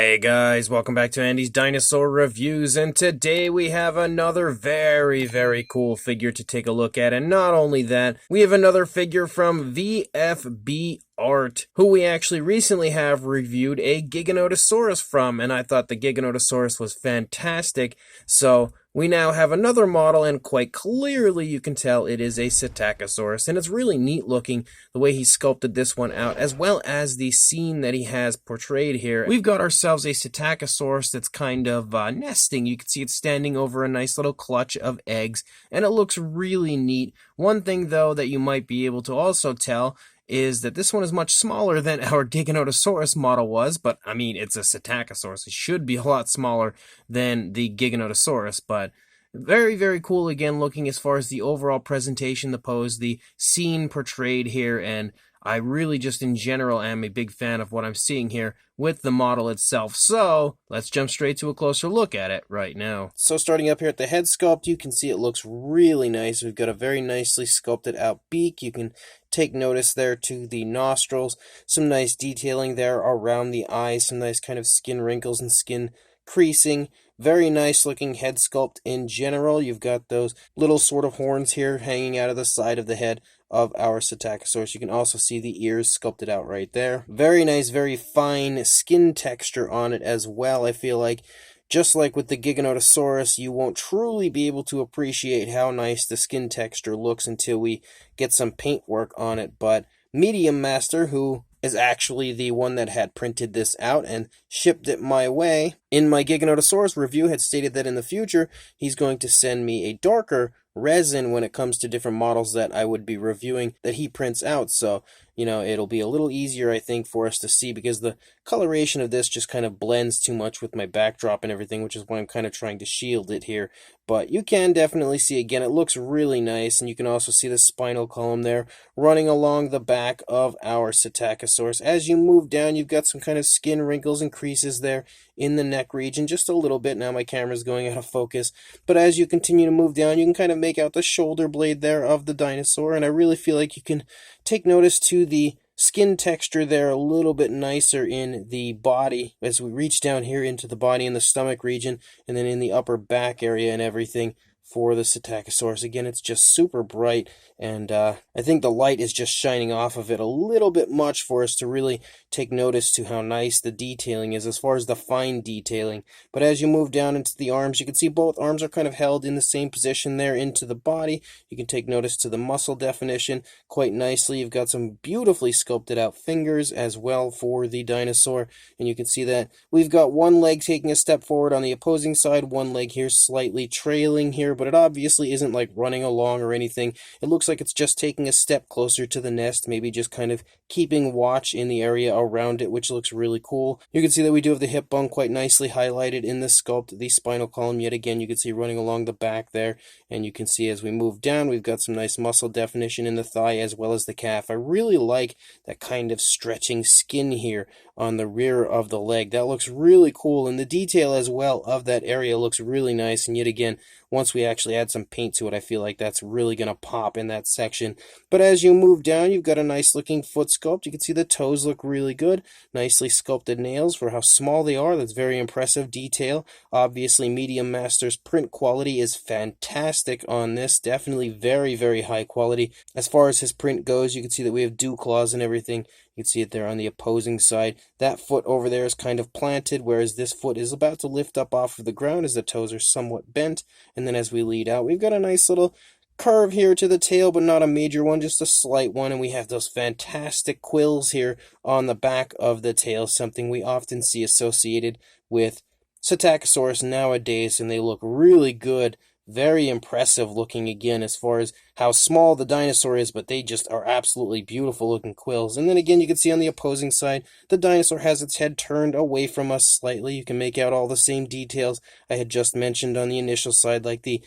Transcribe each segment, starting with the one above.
Hey guys, welcome back to Andy's Dinosaur Reviews, and today we have another very cool figure to take a look at, and not only that, we have another figure from VFB Art, who we actually recently have reviewed a Giganotosaurus from, and I thought the Giganotosaurus was fantastic, so we now have another model, and quite clearly you can tell it is a Psittacosaurus, and it's really neat looking the way he sculpted this one out, as well as the scene that he has portrayed here. We've got ourselves a Psittacosaurus that's kind of nesting. You can see it standing over a nice little clutch of eggs, and it looks really neat. One thing, though, that you might be able to also tell is that this one is much smaller than our Giganotosaurus model was, but I mean, it's a Psittacosaurus. It should be a lot smaller than the Giganotosaurus, but very cool again looking as far as the overall presentation, the pose, the scene portrayed here, and I really just in general am a big fan of what I'm seeing here with the model itself. So let's jump straight to a closer look at it right now. So starting up here at the head sculpt, you can see it looks really nice. We've got a very nicely sculpted out beak. You can take notice there to the nostrils, some nice detailing there around the eyes, some nice kind of skin wrinkles and skin creasing. Very nice looking head sculpt in general. You've got those little sort of horns here hanging out of the side of the head of our Psittacosaurus. You can also see the ears sculpted out right there. Very nice, very fine skin texture on it as well. I feel like just like with the Giganotosaurus, you won't truly be able to appreciate how nice the skin texture looks until we get some paint work on it. But Medium Master, who is actually the one that had printed this out and shipped it my way, in my Giganotosaurus review had stated that in the future he's going to send me a darker resin when it comes to different models that I would be reviewing that he prints out. So, you know, it'll be a little easier, I think, for us to see, because the coloration of this just kind of blends too much with my backdrop and everything, which is why I'm kind of trying to shield it here. But you can definitely see, again, it looks really nice, and you can also see the spinal column there running along the back of our Psittacosaurus. As you move down, you've got some kind of skin wrinkles and creases there in the neck region, just a little bit. Now my camera's going out of focus, but as you continue to move down, you can kind of make out the shoulder blade there of the dinosaur, and I really feel like you can take notice to the skin texture there a little bit nicer in the body as we reach down here into the body in the stomach region, and then in the upper back area and everything for the Psittacosaurus. Again, it's just super bright, and I think the light is just shining off of it a little bit much for us to really take notice to how nice the detailing is as far as the fine detailing. But as you move down into the arms, you can see both arms are kind of held in the same position there into the body. You can take notice to the muscle definition quite nicely. You've got some beautifully sculpted out fingers as well for the dinosaur, and you can see that we've got one leg taking a step forward on the opposing side, one leg here slightly trailing here, but it obviously isn't like running along or anything. It looks like it's just taking a step closer to the nest, maybe just kind of keeping watch in the area around it, which looks really cool. You can see that we do have the hip bone quite nicely highlighted in the sculpt. The spinal column, yet again, you can see running along the back there, and you can see as we move down, we've got some nice muscle definition in the thigh as well as the calf. I really like that kind of stretching skin here on the rear of the leg. That looks really cool, and the detail as well of that area looks really nice, and yet again, once we actually add some paint to it, I feel like that's really going to pop in that section. But as you move down, you've got a nice looking foot sculpt. You can see the toes look really good. Nicely sculpted nails for how small they are. That's very impressive detail. Obviously, Medium Master's print quality is fantastic on this. Definitely very high quality. As far as his print goes, you can see that we have dew claws and everything. You can see it there on the opposing side. That foot over there is kind of planted, whereas this foot is about to lift up off of the ground as the toes are somewhat bent. And then as we lead out, we've got a nice little curve here to the tail, but not a major one, just a slight one. And we have those fantastic quills here on the back of the tail, something we often see associated with Psittacosaurus nowadays, and they look really good. Very impressive looking again as far as how small the dinosaur is, but they just are absolutely beautiful looking quills. And then again, you can see on the opposing side, the dinosaur has its head turned away from us slightly. You can make out all the same details I had just mentioned on the initial side, like the,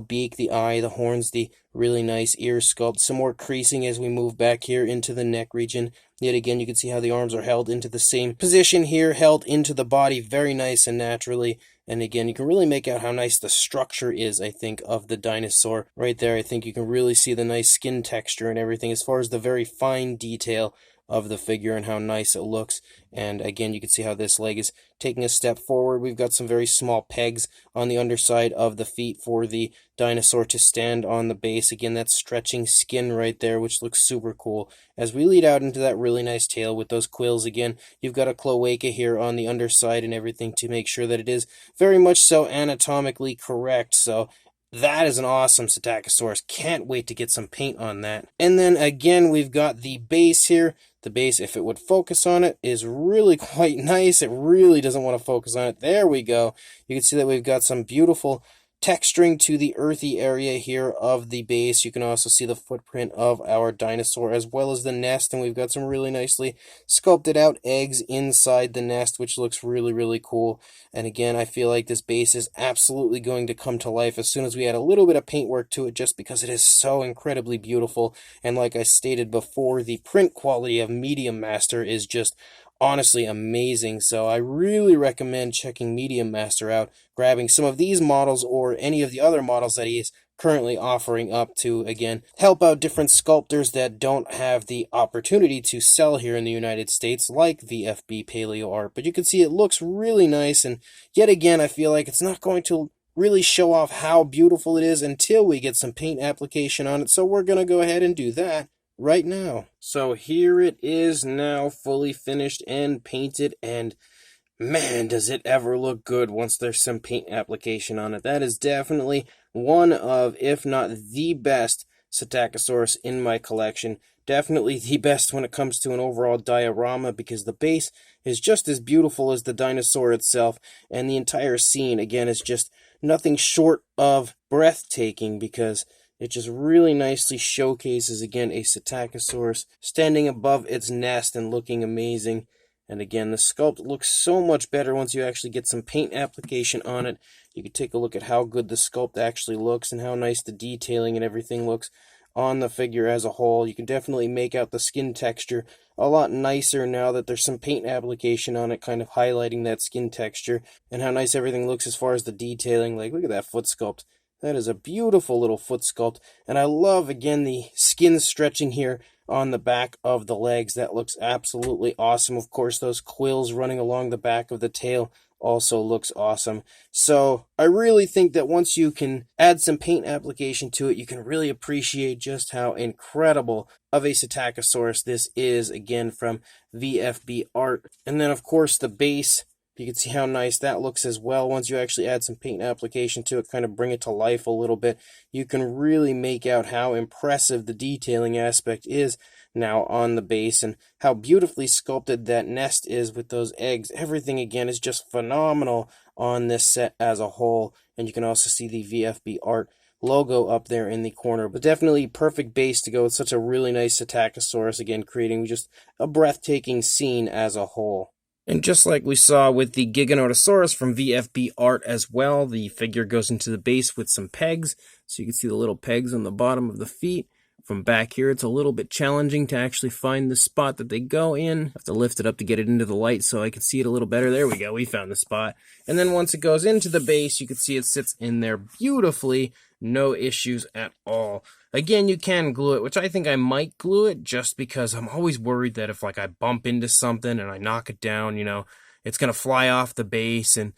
beak, the eye, the horns, the really nice ear sculpt, some more creasing as we move back here into the neck region. Yet again, you can see how the arms are held into the same position here, held into the body very nice and naturally. And again, you can really make out how nice the structure is, I think, of the dinosaur. Right there, I think you can really see the nice skin texture and everything as far as the very fine detail of the figure and how nice it looks. And again, you can see how this leg is taking a step forward. We've got some very small pegs on the underside of the feet for the dinosaur to stand on the base. Again, that's stretching skin right there, which looks super cool. As we lead out into that really nice tail with those quills again, you've got a cloaca here on the underside and everything to make sure that it is very much so anatomically correct. So that is an awesome Psittacosaurus. Can't wait to get some paint on that. And then again, we've got the base here. The base, if it would focus on it, is really quite nice. It really doesn't want to focus on it. There we go. You can see that we've got some beautiful texturing to the earthy area here of the base. You can also see the footprint of our dinosaur as well as the nest, and we've got some really nicely sculpted out eggs inside the nest, which looks really, really cool. And again, I feel like this base is absolutely going to come to life as soon as we add a little bit of paintwork to it, just because it is so incredibly beautiful. And like I stated before, the print quality of Medium Master is just honestly amazing. So I really recommend checking Medium Master out, grabbing some of these models or any of the other models that he is currently offering up to, again, help out different sculptors that don't have the opportunity to sell here in the United States, like VFB Paleoart. But you can see it looks really nice, and yet again, I feel like it's not going to really show off how beautiful it is until we get some paint application on it. So we're going to go ahead and do that right now. So here it is now, fully finished and painted, and man, does it ever look good once there's some paint application on it. That is definitely one of, if not the best Psittacosaurus in my collection. Definitely the best when it comes to an overall diorama, because the base is just as beautiful as the dinosaur itself, and the entire scene, again, is just nothing short of breathtaking, because it just really nicely showcases, again, a Psittacosaurus standing above its nest and looking amazing. And again, the sculpt looks so much better once you actually get some paint application on it. You can take a look at how good the sculpt actually looks and how nice the detailing and everything looks on the figure as a whole. You can definitely make out the skin texture a lot nicer now that there's some paint application on it, kind of highlighting that skin texture, and how nice everything looks as far as the detailing. Like, look at that foot sculpt. That is a beautiful little foot sculpt, and I love, again, the skin stretching here on the back of the legs. That looks absolutely awesome. Of course, those quills running along the back of the tail also looks awesome. So I really think that once you can add some paint application to it, you can really appreciate just how incredible of a Psittacosaurus this is, again, from VFB Art. And then, of course, the base. You can see how nice that looks as well. Once you actually add some paint application to it, kind of bring it to life a little bit, you can really make out how impressive the detailing aspect is now on the base, and how beautifully sculpted that nest is with those eggs. Everything, again, is just phenomenal on this set as a whole. And you can also see the VFB Art logo up there in the corner. But definitely perfect base to go with such a really nice Psittacosaurus, again, creating just a breathtaking scene as a whole. And just like we saw with the Giganotosaurus from VFB Art as well, the figure goes into the base with some pegs. So you can see the little pegs on the bottom of the feet. From back here, it's a little bit challenging to actually find the spot that they go in. I have to lift it up to get it into the light so I can see it a little better. There we go, we found the spot. And then once it goes into the base, you can see it sits in there beautifully. No issues at all. Again, you can glue it, which I think I might glue it just because I'm always worried that if I bump into something and I knock it down, it's going to fly off the base, and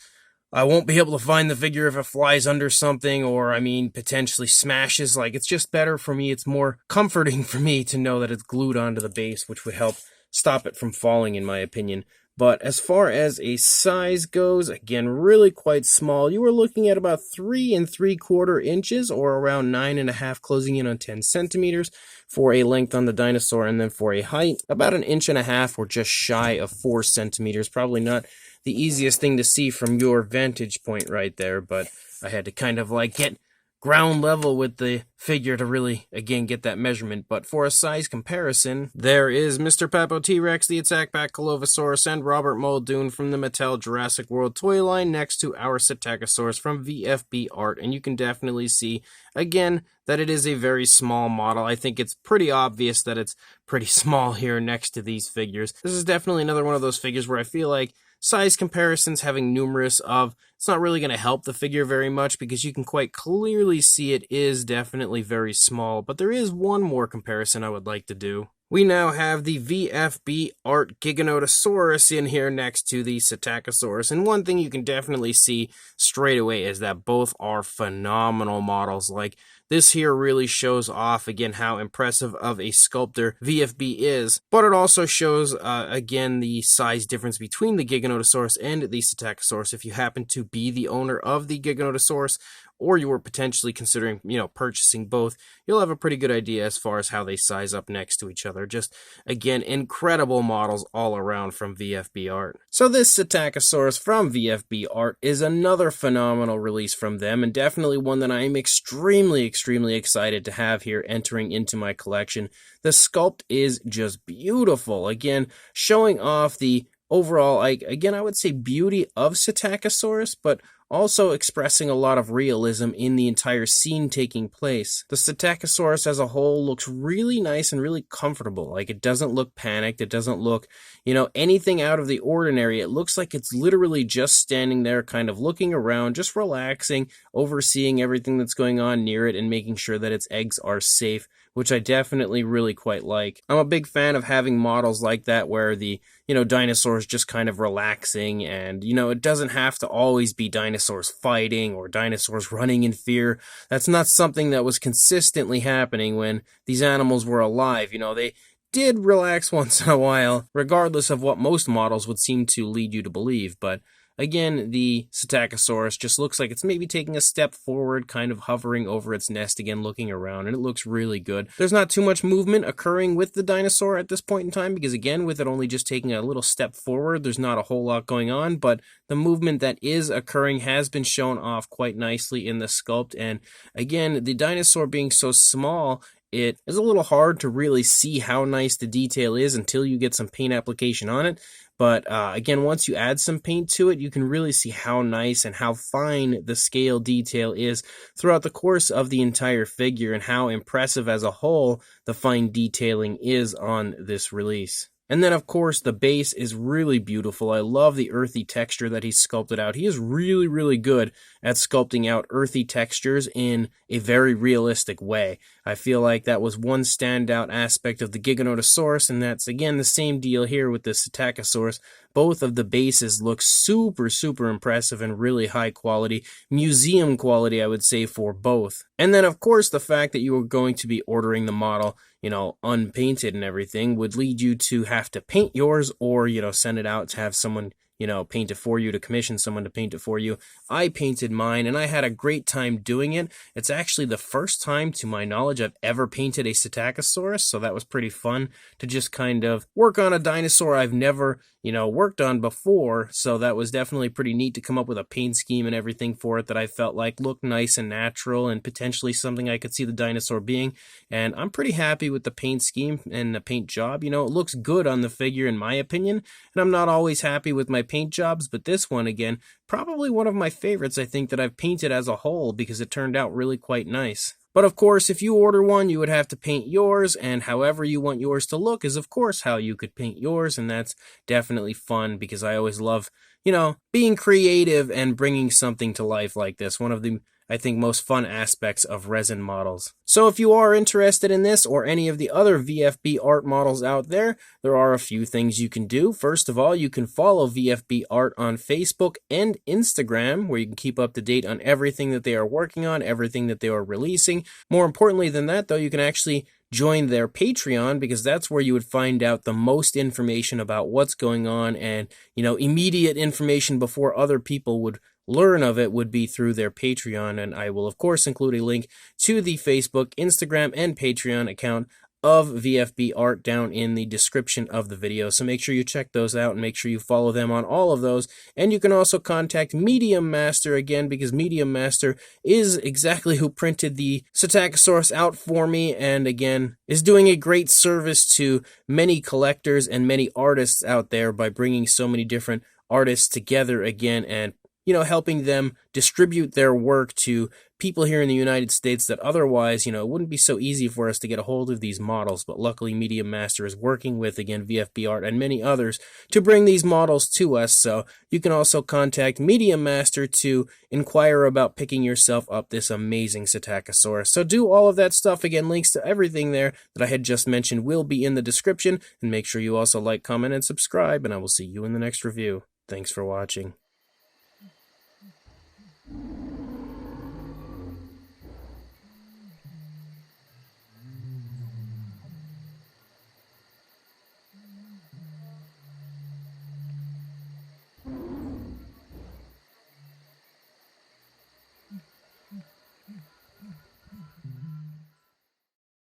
I won't be able to find the figure if it flies under something, or, potentially smashes. It's just better for me. It's more comforting for me to know that it's glued onto the base, which would help stop it from falling, in my opinion. But as far as a size goes, again, really quite small. You were looking at about 3 3/4 inches, or around 9.5, closing in on 10 centimeters for a length on the dinosaur, and then for a height, about 1.5 inches or just shy of 4 centimeters. Probably not the easiest thing to see from your vantage point right there, but I had to kind of get ground level with the figure to really, again, get that measurement. But for a size comparison, there is Mr. Papo T-Rex, the Attackback Colovosaurus, and Robert Muldoon from the Mattel Jurassic World toy line next to our Psittacosaurus from VFB Art. And you can definitely see, again, that it is a very small model. I think it's pretty obvious that it's pretty small here next to these figures. This is definitely another one of those figures where I feel like size comparisons, having numerous of, it's not really going to help the figure very much, because you can quite clearly see it is definitely very small. But there is one more comparison I would like to do. We now have the VFB Art Giganotosaurus in here next to the Psittacosaurus, and one thing you can definitely see straight away is that both are phenomenal models. Like, this here really shows off, again, how impressive of a sculptor VFB is, but it also shows, again, the size difference between the Giganotosaurus and the Psittacosaurus. If you happen to be the owner of the Giganotosaurus, or you were potentially considering, purchasing both, you'll have a pretty good idea as far as how they size up next to each other. Just, again, incredible models all around from VFB Art. So this Psittacosaurus from VFB Art is another phenomenal release from them, and definitely one that I am extremely excited to have here entering into my collection. The sculpt is just beautiful. Again, showing off the overall, I would say beauty of Psittacosaurus, but also expressing a lot of realism in the entire scene taking place. The Psittacosaurus as a whole looks really nice and really comfortable. Like, it doesn't look panicked, it doesn't look, anything out of the ordinary. It looks like it's literally just standing there, kind of looking around, just relaxing, overseeing everything that's going on near it and making sure that its eggs are safe, which I definitely really quite like. I'm a big fan of having models like that where the, dinosaurs just kind of relaxing, and, it doesn't have to always be dinosaurs fighting or dinosaurs running in fear. That's not something that was consistently happening when these animals were alive. They did relax once in a while, regardless of what most models would seem to lead you to believe, but again, the Psittacosaurus just looks like it's maybe taking a step forward, kind of hovering over its nest again, looking around, and it looks really good. There's not too much movement occurring with the dinosaur at this point in time, because again, with it only just taking a little step forward, there's not a whole lot going on, but the movement that is occurring has been shown off quite nicely in the sculpt, and again, the dinosaur being so small, it is a little hard to really see how nice the detail is until you get some paint application on it. But again, once you add some paint to it, you can really see how nice and how fine the scale detail is throughout the course of the entire figure, and how impressive as a whole the fine detailing is on this release. And then, of course, the base is really beautiful. I love the earthy texture that he sculpted out. He is really good at sculpting out earthy textures in a very realistic way. I feel like that was one standout aspect of the Giganotosaurus, and that's, again, the same deal here with the Psittacosaurus. Both of the bases look super impressive and really high quality, museum quality, I would say, for both. And then, of course, the fact that you are going to be ordering the model, unpainted and everything, would lead you to have to paint yours, or, send it out to have someone, paint it for you, to commission someone to paint it for you. I painted mine, and I had a great time doing it. It's actually the first time, to my knowledge, I've ever painted a Psittacosaurus, so that was pretty fun to just kind of work on a dinosaur I've never, worked on before, so that was definitely pretty neat to come up with a paint scheme and everything for it that I felt like looked nice and natural, and potentially something I could see the dinosaur being, and I'm pretty happy with the paint scheme and the paint job. It looks good on the figure in my opinion, and I'm not always happy with my paint jobs, but this one, again, probably one of my favorites, I think, that I've painted as a whole, because it turned out really quite nice. But of course, if you order one, you would have to paint yours, and however you want yours to look is of course how you could paint yours, and that's definitely fun, because I always love, being creative and bringing something to life like this. One of the, I think, most fun aspects of resin models. So if you are interested in this or any of the other VFB art models out there, there are a few things you can do. First of all, you can follow VFB Art on Facebook and Instagram, where you can keep up to date on everything that they are working on, everything that they are releasing. More importantly than that, though, you can actually join their Patreon, because that's where you would find out the most information about what's going on, and, immediate information before other people would learn of it would be through their Patreon. And I will, of course, include a link to the Facebook, Instagram, and Patreon account of VFB Art down in the description of the video. So make sure you check those out and make sure you follow them on all of those. And you can also contact Medium Master again, because Medium Master is exactly who printed the Psittacosaurus out for me, and again is doing a great service to many collectors and many artists out there by bringing so many different artists together again, and helping them distribute their work to people here in the United States that otherwise, it wouldn't be so easy for us to get a hold of these models, but luckily Media Master is working with, again, VFB Art and many others to bring these models to us. So you can also contact Media Master to inquire about picking yourself up this amazing Psittacosaurus. So do all of that stuff. Again, links to everything there that I had just mentioned will be in the description, and make sure you also like, comment, and subscribe, and I will see you in the next review. Thanks for watching.